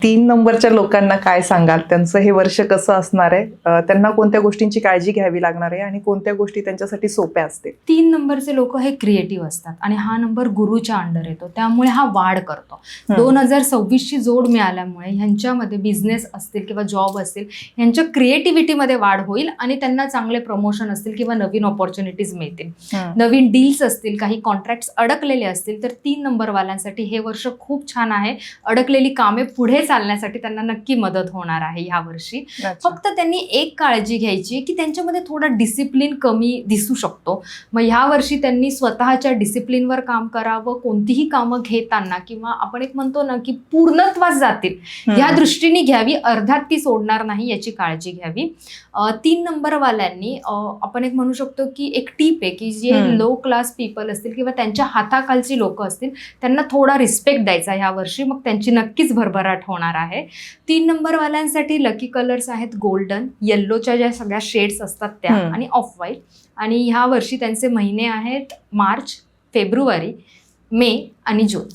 3 नंबरच्या लोकांना काय सांगाल? त्यांचं हे वर्ष कसं असणार आहे? त्यांना कोणत्या गोष्टींची काळजी घ्यावी लागणार आहे आणि कोणत्या गोष्टी त्यांच्यासाठी सोप्या असतील? 3 नंबरचे लोक हे क्रिएटिव्ह असतात आणि हा नंबर गुरुच्या अंडर येतो, त्यामुळे हा वाढ करतो. 2026 ची जोड मिळाल्यामुळे ह्यांच्यामध्ये बिझनेस असतील किंवा जॉब असतील, ह्यांच्या क्रिएटिव्हिटीमध्ये वाढ होईल आणि त्यांना चांगले प्रमोशन असतील किंवा नवीन ऑपॉर्च्युनिटीज मिळतील. नवीन डील्स असतील, काही कॉन्ट्रॅक्ट्स अडकलेले असतील तर 3 नंबरवाल्यांसाठी हे वर्ष खूप छान आहे. अडकलेली कामे पुढे चालण्यासाठी त्यांना नक्की मदत होणार आहे ह्या वर्षी. फक्त त्यांनी एक काळजी घ्यायची की त्यांच्यामध्ये थोडा डिसिप्लिन कमी दिसू शकतो. मग ह्या वर्षी त्यांनी स्वतःच्या डिसिप्लिनवर काम करावं. कोणतीही कामं घेताना किंवा आपण एक म्हणतो ना की पूर्णत्वास जातील ह्या दृष्टीने घ्यावी, अर्ध्यात ती सोडणार नाही याची काळजी घ्यावी. 3 नंबरवाल्यांनी आपण एक म्हणू शकतो की एक टीप आहे की जे लो क्लास पीपल असतील किंवा त्यांच्या हाताखालची लोक असतील त्यांना थोडा रिस्पेक्ट द्यायचा ह्या वर्षी, मग त्यांची नक्कीच भरभराट होणार आहे. 3 नंबरवाल्यांसाठी लकी कलर्स आहेत गोल्डन, येल्लोच्या ज्या सगळ्या शेड्स असतात त्या आणि ऑफ व्हाईट. आणि ह्या वर्षी त्यांचे महिने आहेत मार्च, फेब्रुवारी, मे आणि जून.